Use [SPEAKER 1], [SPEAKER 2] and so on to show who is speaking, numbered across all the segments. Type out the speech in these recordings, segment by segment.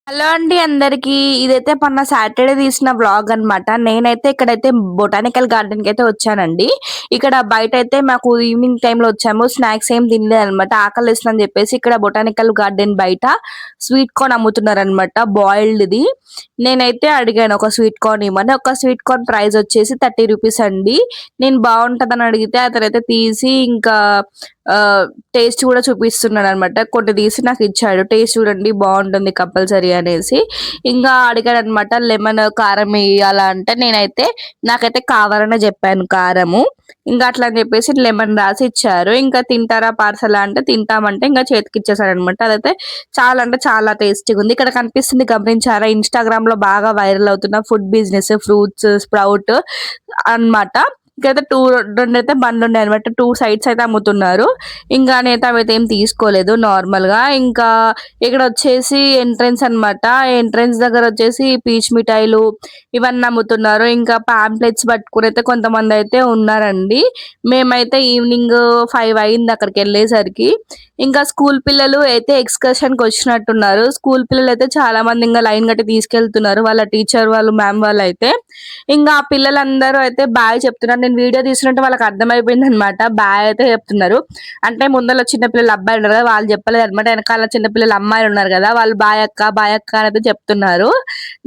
[SPEAKER 1] Hello అండి అందరికి. ఇదైతే మొన్న సాటర్డే తీసిన వ్లాగ్ అన్నమాట. నేనైతే ఇక్కడైతే బొటానికల్ గార్డెన్ కి అయితే వచ్చానండి. ఇక్కడ బయట అయితే మాకు ఈవినింగ్ టైమ్ లో వచ్చాము. స్నాక్స్ ఏం తినలేదు అనమాట. ఆకలిస్తుందని చెప్పేసి ఇక్కడ బొటానికల్ గార్డెన్ బయట స్వీట్ కార్న్ అమ్ముతున్నారు అనమాట, బాయిల్డ్ ది. నేనైతే అడిగాను ఒక స్వీట్ కార్న్ ఇవ్వమని. ఒక స్వీట్ కార్న్ ప్రైస్ వచ్చేసి 30 రూపీస్ అండి. నేను బాగుంటదని అడిగితే అతనైతే తీసి ఇంకా టేస్ట్ కూడా చూపిస్తున్నాడు అనమాట. కొన్ని తీసి నాకు ఇచ్చాడు, టేస్ట్ చూడండి బాగుంటుంది కంపల్సరీ అనేసి. ఇంకా అడిగాడు అనమాట లెమన్ కారం వేయాలా అంటే, నేనైతే నాకైతే కావాలనే చెప్పాను కారము. ఇంకా అట్లా అని చెప్పేసి లెమన్ రాసి ఇచ్చారు. ఇంకా తింటారా పార్సల్ అంటే తింటామంటే ఇంకా చేతికి ఇచ్చేసాడు అనమాట. అదైతే చాలా అంటే చాలా టేస్టీగా ఉంది. ఇక్కడ కనిపిస్తుంది గమనించారా, ఇన్స్టాగ్రామ్ లో బాగా వైరల్ అవుతున్న ఫుడ్ బిజినెస్ ఫ్రూట్స్ స్ప్రౌట్ అన్నమాట. ఇక్కడైతే రెండైతే బండ్లు ఉన్నాయి అనమాట. 2 సైడ్స్ అయితే అమ్ముతున్నారు. ఇంకా నేనైతే అవైతే ఏం తీసుకోలేదు నార్మల్ గా. ఇంకా ఇక్కడ వచ్చేసి ఎంట్రన్స్ అన్నమాట. ఎంట్రన్స్ దగ్గర వచ్చేసి పీచ్ మిఠాయిలు ఇవన్నీ అమ్ముతున్నారు. ఇంకా పాంప్లెట్స్ పట్టుకుని అయితే కొంతమంది అయితే ఉన్నారండి. మేమైతే ఈవినింగ్ 5 అయింది అక్కడికి వెళ్ళేసరికి. ఇంకా స్కూల్ పిల్లలు అయితే ఎక్స్కర్షన్ కి వచ్చినట్టున్నారు. స్కూల్ పిల్లలు అయితే చాలా మంది ఇంకా లైన్ కట్టి తీసుకెళ్తున్నారు, వాళ్ళ టీచర్ వాళ్ళు మ్యామ్ వాళ్ళు అయితే. ఇంకా ఆ పిల్లలందరూ అయితే బాయ్ చెప్తున్నారు. నేను వీడియో తీసినట్టు వాళ్ళకి అర్థమైపోయింది అనమాట. బాయ్ అయితే చెప్తున్నారు. అంటే ముందర చిన్నపిల్లలు అబ్బాయిలు ఉన్నారు కదా, వాళ్ళు చెప్పలేదు అనమాట. వెనకాల చిన్నపిల్లలు అమ్మాయిలు ఉన్నారు కదా, వాళ్ళు బాయ్ అక్క అని అయితే చెప్తున్నారు.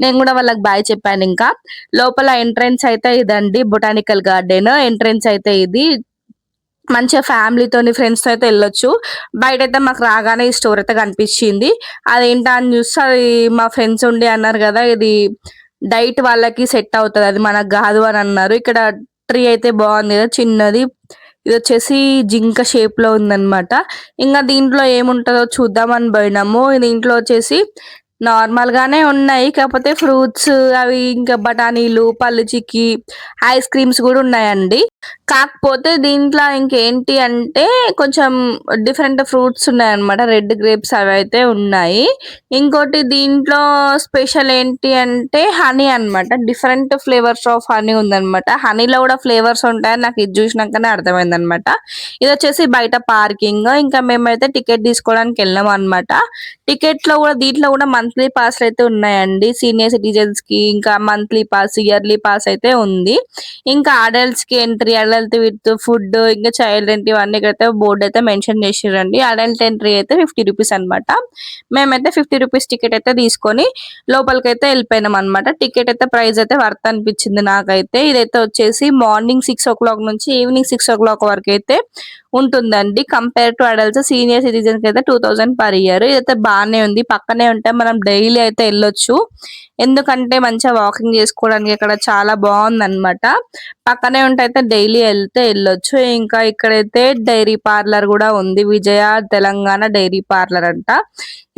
[SPEAKER 1] నేను కూడా వాళ్ళకి బాయ్ చెప్పాను. ఇంకా లోపల ఎంట్రెన్స్ అయితే ఇదండి, బొటానికల్ గార్డెన్ ఎంట్రెన్స్ అయితే ఇది. మంచిగా ఫ్యామిలీతోని ఫ్రెండ్స్ తో అయితే వెళ్ళొచ్చు. బయట అయితే మాకు రాగానే ఈ స్టోర్ అయితే కనిపించింది. అదేంటా అని చూస్తే అది మా ఫ్రెండ్స్ ఉండి అన్నారు కదా, ఇది డైట్ వాళ్ళకి సెట్ అవుతుంది, అది మనకు కాదు అని అన్నారు. ఇక్కడ ట్రీ అయితే బాగుంది కదా చిన్నది. ఇది వచ్చేసి జింక షేప్ లో ఉందన్నమాట. ఇంకా దీంట్లో ఏముంటుందో చూద్దామని పోయినాము. దీంట్లో వచ్చేసి నార్మల్ గానే ఉన్నాయి, కాకపోతే ఫ్రూట్స్ అవి ఇంకా బఠానీలు పళ్ళు చిక్కి ఐస్ క్రీమ్స్ కూడా ఉన్నాయండి. కాకపోతే దీంట్లో ఇంకేంటి అంటే కొంచెం డిఫరెంట్ ఫ్రూట్స్ ఉన్నాయన్నమాట. రెడ్ గ్రేప్స్ అవి అయితే ఉన్నాయి. ఇంకోటి దీంట్లో స్పెషల్ ఏంటి అంటే హనీ అన్నమాట. డిఫరెంట్ ఫ్లేవర్స్ ఆఫ్ హనీ ఉందన్నమాట. హనీలో కూడా ఫ్లేవర్స్ ఉంటాయని నాకు ఇది చూసినాకనే అర్థమైంది అనమాట. ఇది వచ్చేసి బయట పార్కింగ్. ఇంకా మేమైతే టికెట్ తీసుకోవడానికి వెళ్ళాం అనమాట. టికెట్ లో కూడా దీంట్లో కూడా మంత్లీ పాస్ అయితే ఉన్నాయండి. సీనియర్ సిటిజన్స్ కి ఇంకా మంత్లీ పాస్ ఇయర్లీ పాస్ అయితే ఉంది. ఇంకా అడల్ట్స్ కి ఎంట్రీ, అడల్ట్ విత్ ఫుడ్ ఇంకా చైల్డ్ ఎంట్రీ ఇవన్నీ అయితే బోర్డు అయితే మెన్షన్ చేసిరండి. అడల్ట్ ఎంట్రీ అయితే 50 రూపీస్ అనమాట. మేమైతే 50 రూపీస్ టికెట్ అయితే తీసుకొని లోపలికి అయితే వెళ్ళిపోయినాం అనమాట. టికెట్ అయితే ప్రైస్ అయితే వర్త్ అనిపించింది నాకైతే. ఇదైతే వచ్చేసి మార్నింగ్ 6 o'clock నుంచి ఈవినింగ్ 6 o'clock వరకు అయితే ఉంటుందండి. Compare to adults senior citizens కి అయితే 2000 పర్ ఇయర్. ఇదైతే బాగానే ఉంది, పక్కనే ఉంటే మనం డైలీ అయితే వెళ్ళొచ్చు. ఎందుకంటే మంచిగా వాకింగ్ చేసుకోవడానికి ఇక్కడ చాలా బాగుంది అనమాట. పక్కనే ఉంటే అయితే డైలీ వెళ్తే వెళ్ళొచ్చు. ఇంకా ఇక్కడైతే డైరీ పార్లర్ కూడా ఉంది, విజయ తెలంగాణ డైరీ పార్లర్ అంట.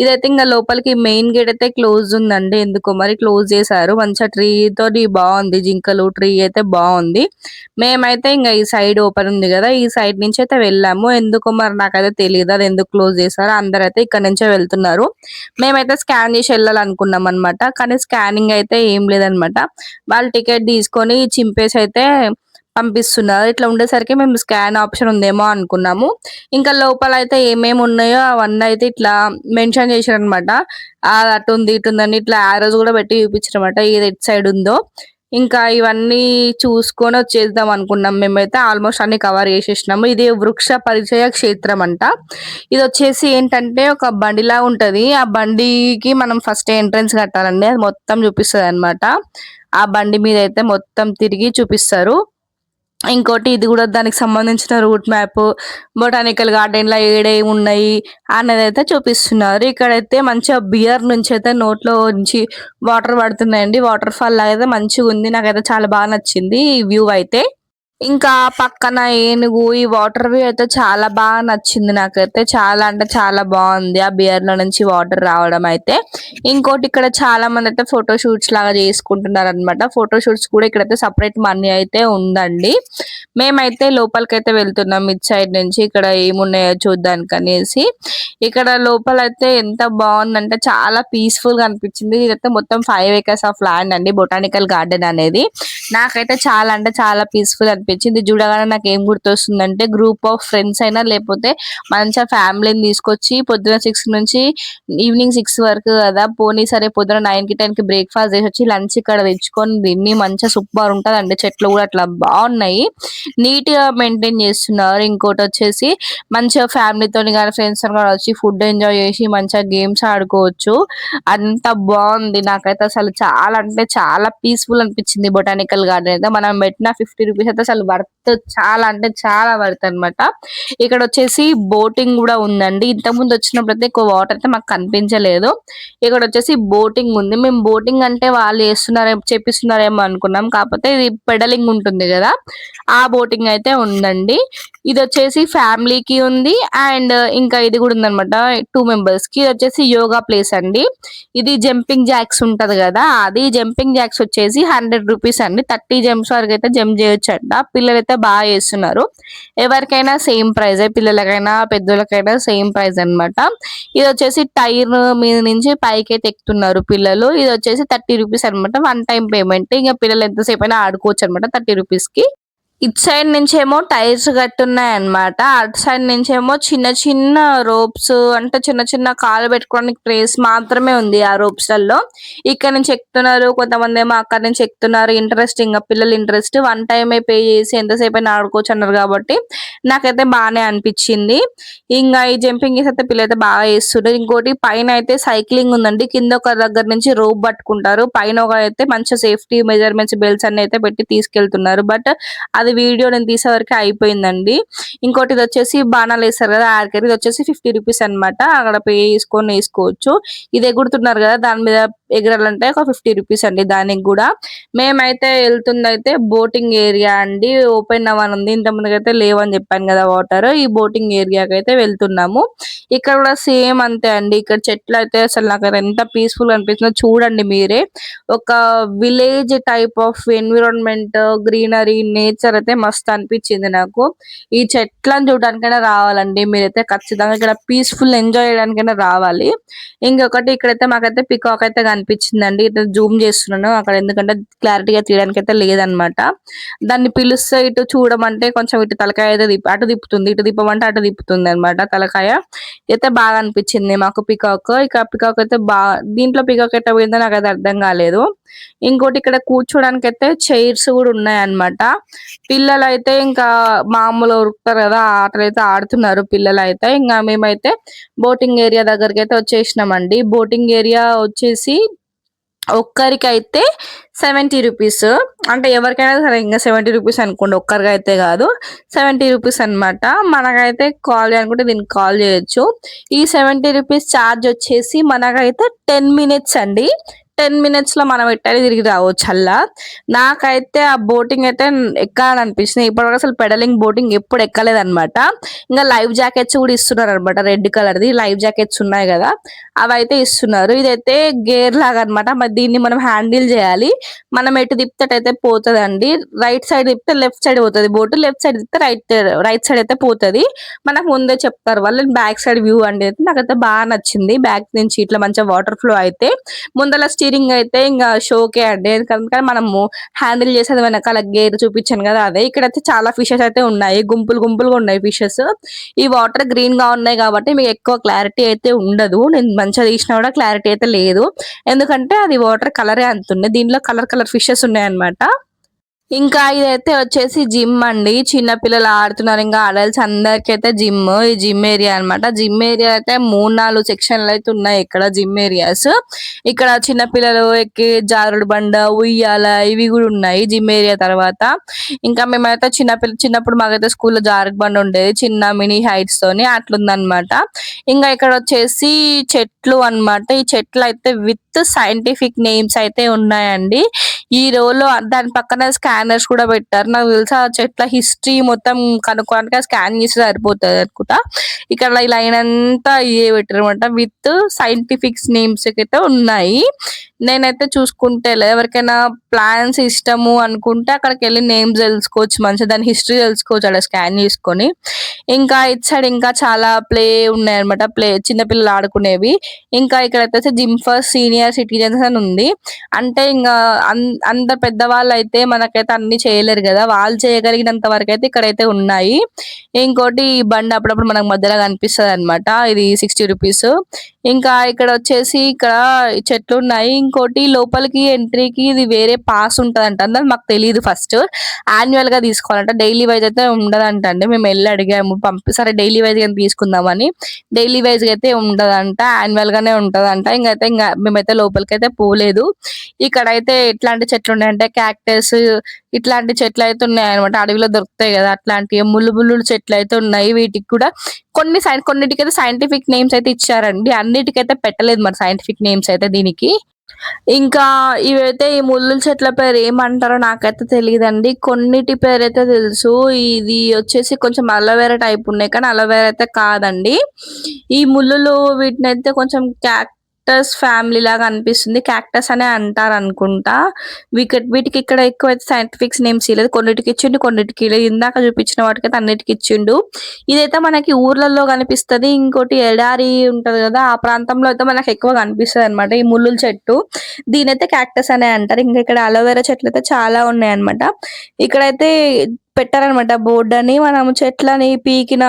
[SPEAKER 1] ఇదైతే ఇంకా లోపలికి మెయిన్ గేట్ అయితే క్లోజ్ ఉందండి, ఎందుకో మరి క్లోజ్ చేశారు. మంచిగా ట్రీ తోటి బాగుంది, జింకలు ట్రీ అయితే బాగుంది. మేమైతే ఇంకా ఈ సైడ్ ఓపెన్ ఉంది కదా, ఈ సైడ్ నుంచి అయితే వెళ్ళాము. ఎందుకో మరి నాకైతే తెలియదు అది ఎందుకు క్లోజ్ చేశారు. అందరైతే ఇక్కడ నుంచే వెళ్తున్నారు. మేమైతే స్కాన్ చేసి వెళ్ళాలనుకున్నాం అనమాట, కానీ స్కానింగ్ అయితే ఏం లేదనమాట. వాళ్ళు టికెట్ తీసుకొని చింపేసి అయితే పంపిస్తున్నారు. ఇట్లా ఉండేసరికి మేము స్కాన్ ఆప్షన్ ఉందేమో అనుకున్నాము. ఇంకా లోపల అయితే ఏమేమి ఉన్నాయో అవన్నీ అయితే ఇట్లా మెన్షన్ చేశారు అనమాట. అటు ఉంది ఇటు ఉందని ఇట్లా ఆరోస్ కూడా పెట్టి చూపించారనమాట, ఏది ఎట్ సైడ్ ఉందో. ఇంకా ఇవన్నీ చూసుకొని వచ్చేద్దాం అనుకున్నాం. మేమైతే ఆల్మోస్ట్ అన్ని కవర్ చేసేసినాము. ఇది వృక్ష పరిచయ క్షేత్రం అంట. ఇది వచ్చేసి ఏంటంటే ఒక బండిలా ఉంటది. ఆ బండికి మనం ఫస్ట్ ఎంట్రన్స్ కట్టాలండి, అది మొత్తం చూపిస్తుంది అనమాట. ఆ బండి మీద అయితే మొత్తం తిరిగి చూపిస్తారు. ఇంకోటి ఇది కూడా దానికి సంబంధించిన రూట్ మ్యాప్, బొటానికల్ గార్డెన్ లో ఏడేమి ఉన్నాయి అనేది అయితే చూపిస్తున్నారు. ఇక్కడైతే మంచిగా బియర్ నుంచి అయితే నోట్లో నుంచి వాటర్ పడుతున్నాయండి. వాటర్ ఫాల్ లాగా అయితే మంచిగా ఉంది, నాకైతే చాలా బాగా నచ్చింది ఈ వ్యూ అయితే. ఇంకా పక్కన ఏనుగు, ఈ వాటర్ వ్యూ అయితే చాలా బాగా నచ్చింది నాకైతే. చాలా అంటే చాలా బాగుంది ఆ బియర్ లో నుంచి వాటర్ రావడం అయితే. ఇంకోటి ఇక్కడ చాలా మంది అయితే ఫోటో షూట్స్ లాగా చేసుకుంటున్నారు అనమాట. ఫోటో షూట్స్ కూడా ఇక్కడైతే సపరేట్ మనీ అయితే ఉందండి. మేమైతే లోపలికైతే వెళ్తున్నాం ఇటు సైడ్ నుంచి. ఇక్కడ ఏమున్నాయో చూడ్డానికి అనేసి. ఇక్కడ లోపల అయితే ఎంత బాగుందంటే చాలా పీస్ఫుల్ గా అనిపించింది. ఇదైతే మొత్తం 5 acres ఆఫ్ ల్యాండ్ అండి, బొటానికల్ గార్డెన్ అనేది. నాకైతే చాలా అంటే చాలా పీస్ఫుల్ అనిపించింది. అనిపించింది. చూడగానే నాకేం గుర్తొస్తుందంటే గ్రూప్ ఆఫ్ ఫ్రెండ్స్ అయినా లేకపోతే మంచిగా ఫ్యామిలీని తీసుకొచ్చి పొద్దున 6 నుంచి ఈవినింగ్ 6 వరకు కదా! పోనీ సరే పొద్దున 9కి, 10కి బ్రేక్‌ఫాస్ట్ చేసొచ్చి లంచ్ ఇక్కడ తెచ్చుకొని తిని మంచిగా సూపర్ ఉంటదండి. చెట్లు కూడా అట్లా బావున్నాయి. నీట్‌గా మెయింటైన్ చేస్తున్నారు. ఇంకోటొచ్చేసి మంచిగా ఫ్యామిలీతోని గాని, ఫ్రెండ్స్‌తోని గాని వచ్చి ఫుడ్ ఎంజాయ్ చేసి మంచిగా గేమ్స్ ఆడుకోవచ్చు. అంత బావుంది. నాకైతే అసలు చాలా అంటే చాలా పీస్‌ఫుల్ అనిపించింది బొటానికల్ గార్డెన్ అయితే. మనం పెట్టిన ₹50 అయితే అసలు వర్త్ చాలా అంటే చాలా వర్త్ అన్నమాట. ఇక్కడొచ్చేసి బోటింగ్ గూడా ఉందండి. ఇంతకుముందు వచ్చినప్పుడైతే ఎక్కువ వాటర్ అయితే మాకు కనిపించలేదు. ఇక్కడొచ్చేసి బోటింగ్ ఉంది. మేము బోటింగ్ అంటే వాళ్ళు చేపిస్తున్నారేమో అనుకున్నాం. కాకపోతే ఇది పెడలింగ్ ఉంటుంది గదా! ఆ బోటింగ్ అయితే ఉందండి. ఇదొచ్చేసి ఫ్యామిలీకి ఉంది. అండ్ ఇంకా ఇది గూడా ఉందన్నమాట 2 మెంబర్స్‌కి. ఇదొచ్చేసి యోగా ప్లేస్ అండి. ఇది జంపింగ్ జాక్స్ ఉంటది గదా! అది జంపింగ్ జాక్స్ వచ్చేసి ₹100 అండి. 30 జంప్స్ వరకైతే జంప్ చేయొచ్చంట. పిల్లలైతే బాగా చేస్తున్నారు. ఎవరికైనా సేమ్ ప్రైజే. పిల్లలకైనా, పెద్దోళ్ళకైనా సేమ్ ప్రైజ్ అన్నమాట. ఇదొచ్చేసి టైర్ మీద నుంచి పైకైతే ఎక్కుతున్నారు పిల్లలు. ఇదొచ్చేసి ₹30 అన్నమాట. One time payment. ఇంక పిల్లలు ఎంతసేపైనా ఆడుకోవచ్చన్నమాట ₹30కి. ఇటు సైడ్ నుంచేమో టైర్స్ కట్టున్నాయన్నమాట. అటు సైడ్ నుంచేమో చిన్న చిన్న రోప్స్ అంటే చిన్న చిన్న కాలు పెట్టుకోవడానికి ప్లేస్ మాత్రమే ఉంది ఆ రోప్స్‌లలో. ఇక్కడ నుంచి ఎక్కుతున్నారు. కొంతమందేమో అక్కడి నుంచి ఎక్కుతున్నారు. ఇంట్రెస్టింగ్‌గా పిల్లల ఇంట్రెస్ట్. వన్ టైమే పే చేసి ఎంతసేపైనా ఆడుకోవచ్చు అన్నారు కాబట్టి నాకైతే బానే అనిపిచ్చింది. ఇంగా ఈ జంపింగ్ చేసి అయితే పిల్లలైతే బాగా చేస్తుర్రు. ఇంకోటి పైన అయితే సైక్లింగ్ ఉందండి. కింద ఒక దగ్గర నుంచి రోప్ పట్టుకుంటారు. పైన ఒక అయితే మంచిగా సేఫ్టీ మెజర్‌మెంట్స్ బెల్ట్స్ అన్ని అయితే పెట్టి తీసుకెళ్తున్నారు. బట్ అది వీడియో నేను తీసే వరకే అయిపోయిందండి. ఇంకోటి ఇదొచ్చేసి బాణాలేస్తారు కదా! ఆర్చరీ ఇదొచ్చేసి ₹50 అన్నమాట. అక్కడ పే చేసుకొని ఏసుకోవచ్చు. ఇది ఎగురుతున్నారు కదా! దాని మీద ఎగరాలంటే ఒక ₹50 అండి దానికి గూడా. మేమైతే ఎళ్తుందయితే బోటింగ్ ఏరియా అండి. ఓపెన్ అవ్వనుంది. ఇంతకుముందుకైతే లేవని చెప్పాను కదా! వాటర్. ఈ బోటింగ్ ఏరియాకైతే వెళ్తున్నాము. ఇక్కడ కూడా సేమ్ అంతే అండి. ఇక్కడ చెట్లయితే అసలు నాకైతే ఎంత పీస్‌ఫుల్‌గా అనిపిస్తుందో చూడండి మీరే. ఒక village type of environment, greenery, nature అయితే మస్తు అనిపించింది నాకు. ఈ చెట్లను చూడడానికైనా రావాలండి. మీరైతే ఖచ్చితంగా ఇక్కడ పీస్‌ఫుల్ ఎంజాయ్ చేయడానికైనా రావాలి. ఇంకొకటి ఇక్కడైతే మాకైతే పికాక్ అయితే కనిపించిందండి. ఇటు జూమ్ చేస్తున్నాను. అక్కడ ఎందుకంటే క్లారిటీగా తీయడానికైతే లేదనమాట. దాన్ని పిలుస్తే ఇటు చూడమంటే కొంచెం ఇటు తలకాయ అయితే అటు తిప్పుతుంది. ఇటు తిప్పమంటే అటు తిప్పుతుందనమాట తలకాయ. అయితే బాగా అనిపించింది మాకు పికాక్. ఇక పికాక్ అయితే దీంట్లో పికాక్ ఎట్ట పోయిందో నాకైతే అర్థం కాలేదు. ఇంకోటి ఇక్కడ కూర్చోడానికైతే చైర్స్ కూడా ఉన్నాయన్నమాట. పిల్లలైతే ఇంకా మామూలుగా ఉరుకుతారు కదా! ఆ ఆటలైతే ఆడుతున్నారు పిల్లలైతే. ఇంగ మేమైతే బోటింగ్ ఏరియా దగ్గరికైతే వచ్చేసినామండి. బోటింగ్ ఏరియా వచ్చేసి ఒక్కరికైతే ₹70 అంటే ఎవరికైనా సరే ఇంగ ₹70 అనుకోండి. ఒక్కరికైతే కాదు. ₹70 అన్నమాట. మనకైతే కాల్ చేయాలనుకుంటే దీనికి కాల్ చేయొచ్చు. ఈ ₹70 చార్జ్ వచ్చేసి మనకైతే 10 మినిట్స్ అండి. 10 మినిట్స్‌లో మనం ఎటైనా తిరిగి రావచ్చల్లా. నాకైతే ఆ బోటింగ్ అయితే ఎక్కాలనిపించింది. ఇప్పటివరకు అసలు పెడలింగ్ బోటింగ్ ఎప్పుడు ఎక్కలేదన్నమాట. ఇంగ లైఫ్ జాకెట్స్ కూడా ఇస్తున్నారన్నమాట. రెడ్ కలర్‌ది లైఫ్ జాకెట్స్ ఉన్నాయి కదా! అవైతే ఇస్తున్నారు. ఇదైతే గేర్ లాగా అన్నమాట. మరి దీన్ని మనం హ్యాండిల్ చేయాలి. మనం ఎటు తిప్పితే అటైతే పోతదండి. రైట్ సైడ్ తిప్పితే లెఫ్ట్ సైడ్ పోతది బోట్. లెఫ్ట్ సైడ్ తిప్పితే రైట్ సైడ్ అయితే పోతది. మనకు ముందే చెప్తారు వాళ్ళు. బ్యాక్ సైడ్ వ్యూ అండి. అయితే నాకైతే బాగా నచ్చింది. బ్యాక్ నుంచి ఇట్లా మంచిగా వాటర్ ఫ్లో అయితే. ముందల స్టీరింగ్ అయితే ఇంగ షోకే అండి. ఎందుకంటే మనము హ్యాండిల్ చేసేది వెనకాల గేర్ చూపించాను కదా! అదే. ఇక్కడైతే చాలా ఫిషెస్ అయితే ఉన్నాయి. గుంపులు గుంపులుగా ఉన్నాయి ఫిషెస్. ఈ వాటర్ గ్రీన్‌గా ఉన్నాయి కాబట్టి మీకు ఎక్కువ క్లారిటీ అయితే ఉండదు. నేను మంచిగా తీసినా కూడా క్లారిటీ అయితే లేదు. ఎందుకంటే అది వాటర్ కలరే అంతుంది. దీనిలో కలర్ కలర్ ఫిషెస్ ఉన్నాయన్నమాట. ఇంకా ఇదైతే వచ్చేసి జిమ్ అండి. చిన్న పిల్లలు ఆడుతున్నారు. ఇంకా అడల్ట్స్ అందరికైతే జిమ్. ఈ జిమ్ ఏరియా అన్నమాట. జిమ్ ఏరియా అయితే 3, 4 సెక్షన్‌లు అయితే ఉన్నాయి ఇక్కడ జిమ్ ఏరియాస్. ఇక్కడ చిన్న పిల్లలు ఎక్కే జారుడు బండ, ఉయ్యాల ఇవి కూడా ఉన్నాయి జిమ్ ఏరియా తర్వాత. ఇంకా మేమైతే చిన్నప్పుడు మాకైతే స్కూల్‌లో జారుడు బండ ఉండేది. చిన్న మినీ హైట్స్ తోని అట్లుందన్నమాట. ఇంగా ఇక్కడ వచ్చేసి చెట్లు అన్నమాట. ఈ చెట్లయితే విత్ సైంటిఫిక్ నేమ్స్ అయితే ఉన్నాయండి. ఈ రోలో దాని పక్కన స్కానర్స్ కూడా పెట్టారు. నాకు తెలిసి ఆ చెట్ల హిస్టరీ మొత్తం కనుక్కోడానికి స్కాన్ చేస్తే సరిపోతది అనుకుంటా. ఇక్కడ ఈ లైన్ అంతా ఇయే పెట్టారన్నమాట. విత్ సైంటిఫిక్ నేమ్స్ అయితే ఉన్నాయి. నేనైతే చూసుకుంటే ఎవరికైనా ప్లాన్స్ ఇష్టము అనుకుంటే అక్కడికెళ్ళి నేమ్స్ తెలుసుకోవచ్చు. మంచిగా దాని హిస్టరీ తెలుసుకోవచ్చు ఆడ స్కాన్ చేసుకొని. ఇంకా ఇటు సైడ్ ఇంకా చాలా ఉన్నాయన్నమాట. చిన్న పిల్లలు ఆడుకునేవి. ఇంకా ఇక్కడైతే జిమ్ ఫర్ సీనియర్ సిటిజన్స్ అని ఉంది. అంటే ఇంగా అందరు పెద్దవాళ్ళైతే మనకైతే అన్ని చేయలేరు గదా! వాళ్ళు చేయగలిగినంత వరకైతే ఇక్కడైతే ఉన్నాయి. ఇంకోటి ఈ బండి అప్పుడప్పుడు మనకు మధ్యలో కనిపిస్తదన్నమాట. ఇది 60 రూపీస్. ఇంకా ఇక్కడొచ్చేసి ఇక్కడ చెట్లున్నాయి. ఇంకోటి లోపలికి ఎంట్రీకి ఇది వేరే పాస్ ఉంటదంట. అది మాకు తెలీదు ఫస్ట్. యాన్యుయల్‌గా తీసుకోవాలంట. డైలీ వైస్ అయితే ఉండదంటండి. మేమెళ్లి అడిగాము. సరే డైలీ వైస్ గాని తీసుకుందామని. డైలీ వైస్‌గా అయితే ఉండదంట. యాన్యుయల్‌గానే ఉంటదంట. మేమైతే లోపలికైతే పోలేదు. ఇక్కడైతే ఎట్లాంటి చెట్లున్నాయంటే క్యాక్టస్ ఇట్లాంటి చెట్లయితే ఉన్నాయన్నమాట. అడవిలో దొరుకుతాయి గదా! అట్లాంటియి ముల్లు చెట్లయితే ఉన్నాయి. వీటికి కూడా కొన్నిటికైతే సైంటిఫిక్ నేమ్స్ అయితే ఇచ్చారండి. అన్నిటికైతే పెట్టలేదు మరి సైంటిఫిక్ నేమ్స్ అయితే దీనికి. ఇంకా ఇవైతే ఈ ముల్లుల చెట్ల పేరు ఏమంటారో నాకైతే తెలీదండి. కొన్నిటి పేరైతే తెలుసు. ఇది వచ్చేసి కొంచెం అలోవెరా టైప్ ఉన్నాయి. కానీ అలోవెరా అయితే కాదండి. ఈ ముల్లులు వీటినైతే కొంచెం క్యాక్టస్ ఫ్యామిలీ లాగా అనిపిస్తుంది. క్యాక్టస్ అనే అంటారనుకుంటా. వీటికి ఇక్కడ ఎక్కువైతే సైంటిఫిక్ నేమ్స్ ఇయలేదు. కొన్నిటికి ఇచ్చిండు, కొన్నిటికి ఇయలేదు. ఇందాక చూపించిన వాటికైతే అన్నిటికి ఇచ్చిండు. ఇదైతే మనకి ఊర్లలో కనిపిస్తది. ఇంకోటి ఎడారి ఉంటది గదా! ఆ ప్రాంతంలో అయితే మనకు ఎక్కువ కనిపిస్తదన్నమాట ఈ ముల్లుల చెట్టు. దీనైతే క్యాక్టస్ అనే అంటారు. ఇంకా ఇక్కడ అలోవెరా చెట్లయితే చాలా ఉన్నాయన్నమాట. ఇక్కడైతే పెట్టారనమాట బోర్డని. మనం చెట్లని పీకినా,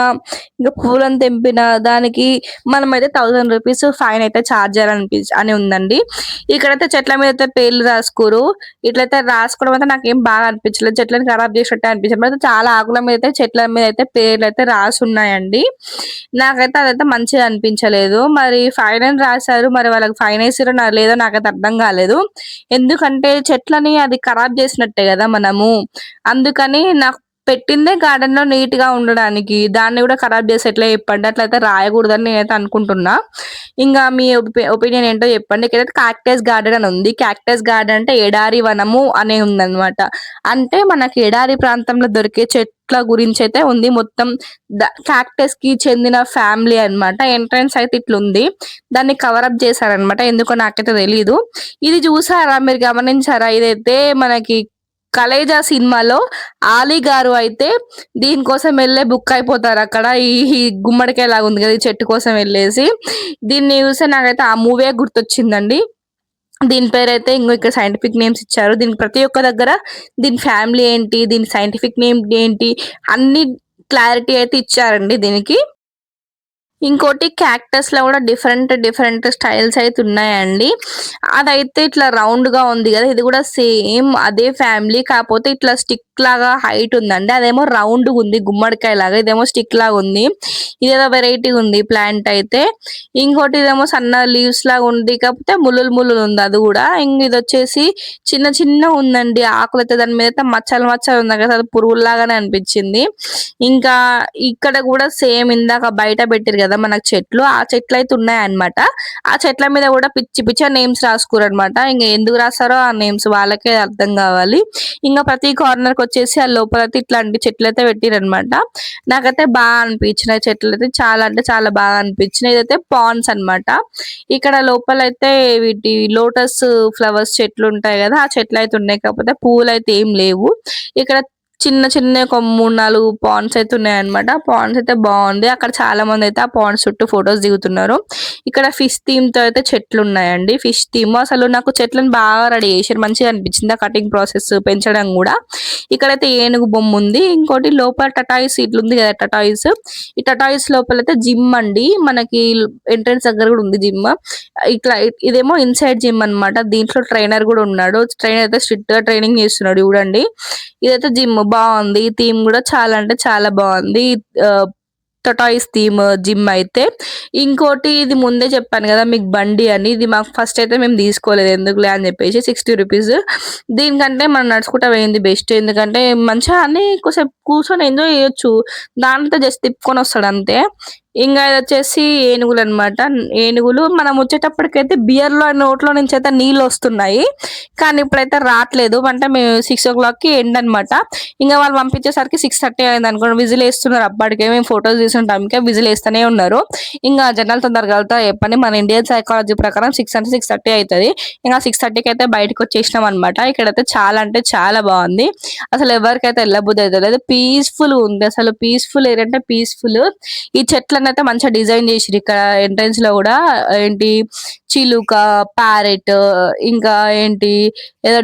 [SPEAKER 1] ఇంకా పూలను తెంపిన దానికి మనమైతే ₹1000 ఫైన్ అయితే చార్జ్ అని ఉందండి. ఇక్కడైతే చెట్ల మీద అయితే పేర్లు రాసుకోరు. ఇట్లయితే రాసుకోవడం అయితే నాకేం బాగా అనిపించలేదు. చెట్లను ఖరాబ్ చేసినట్టే అనిపించింది. అయితే చాలా ఆకుల మీద అయితే చెట్ల మీద అయితే పేర్లయితే రాసున్నాయండి. నాకైతే అదైతే మంచిగా అనిపించలేదు. మరి ఫైన్ అని రాసారు. మరి వాళ్ళకి ఫైన్ ఏసిర్రో లేదో నాకైతే అర్థం కాలేదు. ఎందుకంటే చెట్లని అది ఖరాబ్ చేసినట్టే గదా మనము. అందుకని నాకు పెట్టిందే గార్డెన్‌లో నీట్‌గా ఉండడానికి. దాన్ని గూడా ఖరాబ్ చేసి ఎట్లా చెప్పండి. అట్లయితే రాయకూడదని నేనైతే అనుకుంటున్నా. ఇంగా మీ ఒపీనియన్ ఏంటో చెప్పండి. ఇక్కడైతే కాక్టస్ గార్డెన్ అని ఉంది. కాక్టస్ గార్డెన్ అంటే ఎడారి వనము అనే ఉందన్నమాట. అంటే మనకి ఎడారి ప్రాంతంలో దొరికే చెట్ల గురించైతే ఉంది. మొత్తం కాక్టస్‌కి చెందిన ఫ్యామిలీ అన్నమాట. ఎంట్రన్స్ అయితే ఇట్లుంది. దాన్ని కవర్ అప్ చేశారన్నమాట. ఎందుకో నాకైతే తెలీదు. ఇది చూసారా? మీరు గమనించారా? ఇదైతే మనకి 'కలేజా' సినిమాలో ఆలీ గారు అయితే దీనికోసం ఎళ్ళే బుక్ అయిపోతారక్కడ. ఈ గుమ్మడికాయ లాగా ఉంది కదా! ఈ చెట్టు కోసం ఎళ్ళేసి. దీన్ని చూస్తే నాకైతే ఆ మూవీయే గుర్తొచ్చిందండి. దీని పేరైతే ఇక్కడ సైంటిఫిక్ నేమ్స్ ఇచ్చారు. దీనికి ప్రతి ఒక్క దగ్గర దీని ఫ్యామిలీ ఏంటి? దీని సైంటిఫిక్ నేమ్ ఏంటి? అన్ని క్లారిటీ అయితే ఇచ్చారండి దీనికి. ఇంకోటి క్యాక్టస్‌లో గూడా డిఫరెంట్ స్టైల్స్ అయితే ఉన్నాయండి. అదైతే ఇట్లా రౌండ్‌గా ఉంది గదా! ఇది గూడా సేమ్ అదే ఫ్యామిలీ. కాపోతే ఇట్లా స్టిక్ లాగా హైట్ ఉందండి. అదేమో రౌండ్‌గుంది గుమ్మడికాయలాగా. ఇదేమో స్టిక్ లాగుంది. ఇదేదో వెరైటీగుంది ప్లాంట్ అయితే. ఇంకోటి ఇదేమో సన్న లీవ్స్ లాగుంది. కాకపోతే ముల్లులు ఉంది అది గూడా. ఇదొచ్చేసి చిన్నగుందండి. ఆకులైతే దాని మీదయితే మచ్చలు ఉన్నాయి కదా! అది పురుగుల్లాగానే అనిపిచ్చింది. ఇంకా ఇక్కడ గూడా సేమ్ ఇందాక బయట పెట్టిర్రు గదా! మనకు చెట్లు. ఆ చెట్లయితే ఉన్నాయన్నమాట. ఆ చెట్ల మీద గూడా పిచ్చిగా నేమ్స్ రాసుకుర్రనమాట. ఎందుకు రాసారో ఆ నేమ్స్ వాళ్ళకే అర్థం గావాలి. ప్రతి కార్నర్‌కొచ్చేసి ఆ లోపలైతే ఇట్లాంటి చెట్లయితే పెట్టిర్రనమాట. నాకైతే అనిపించినాయి చెట్లయితే చాలా అంటే చాలా బాగా అనిపించినాయి. ఇదైతే పాండ్స్ అన్నమాట. ఇక్కడ లోపలైతే లోటస్ ఫ్లవర్స్ చెట్లుంటాయి గదా! ఆ చెట్లయితే ఉన్నాయి. కాకపోతే పూలయితే ఏం లేవు. ఇక్కడ చిన్న ఒక 3, 4 పాండ్స్ అయితే ఉన్నాయన్నమాట. పాండ్స్ అయితే బావుంది. అక్కడ చాలా మందయితే ఆ పాండ్స్ చుట్టూ ఫోటోస్ దిగుతున్నారు. ఇక్కడ ఫిష్ థీమ్‌తో అయితే చెట్లున్నాయండి. ఫిష్ థీమ్ అసలు నాకు చెట్లను బాగా రెడీ చేసిర్రు. మంచిగా అనిపించింది. ఆ కటింగ్ ప్రాసెస్ పెంచడం గూడా. ఇక్కడైతే ఏనుగు బొమ్ముంది. ఇంకోటి లోపల టటాయిస్ ఇట్లుంది గదా! టటాయిస్. ఈ టటాయిస్ లోపలైతే జిమ్ అండి. మనకి ఎంట్రన్స్ దగ్గర గూడా ఉంది జిమ్. ఇట్లా ఇదేమో ఇన్‌సైడ్ జిమ్ అన్నమాట. దీంట్లో ట్రైనర్ గూడా ఉన్నాడు. ట్రైనర్ అయితే స్ట్రిక్ట్‌గా ట్రైనింగ్ చేస్తున్నాడు చూడండి. ఇదైతే జిమ్ బావుంది. థీమ్ గూడా చాలా అంటే చాలా బావుంది. ఆహ్, టర్టాయిస్ థీమ్ జిమ్ అయితే. ఇంకోటి ఇది ముందే చెప్పాను గదా! మీకు బండి అని. ఇది మాకు ఫస్ట్ అయితే మేము తీసుకోలేదు. ఎందుకులే అని చెప్పేసి ₹60. దీనికంటే మనం నడుచుకుంటా పోయింది బెస్ట్. ఎందుకంటే మంచిగా అన్ని కొద్దిసేపు కూర్చొని ఎంజాయ్ చేయొచ్చు. దాంట్లో జస్ట్ తిప్పుకొనొస్తాడు అంతే. ఇంగా ఇదొచ్చేసి ఏనుగులనమాట. ఏనుగులు మనం వచ్చేటప్పటికైతే బియర్‌లో నోట్లో నుంచయితే నీళ్ళొస్తున్నాయి. కానీ ఇప్పుడైతే రాట్లేదు. అంటే మేము 6:00కి ఎండ్ అనమాట. ఇంగ వాళ్ళు పంపించేసరికి 6:30 అయిందనుకోండి. విజిలేస్తున్నారు అప్పటికే. మేము ఫోటోస్ తీసిన టైంకే విజిలేస్తనే ఉన్నారు. ఇంగ జనాలు తొందరగా వెళ్తారా చెప్పండి. మన ఇండియన్ సైకాలజీ ప్రకారం 6 అంటే 6:30 అయితది. ఇంగ 6:30కి అయితే బయటకొచ్చేసినాం అనమాట. ఇక్కడైతే చాలా అంటే చాలా బావుంది. అసలు ఎవరికైతే ఎళ్ళబుద్ధి అయితలేదు. పీస్‌ఫుల్‌గా ఉంది. అసలు పీస్‌ఫుల్ ఏరియా అంటే పీస్‌ఫుల్. ఈ చెట్లనైతే మంచిగా డిజైన్ చేసిర్రు. ఇక్కడ ఎంట్రన్స్‌లో గూడా ఏంటి చిలుక, ప్యారెట్ ఇంకా ఏంటి ఏదో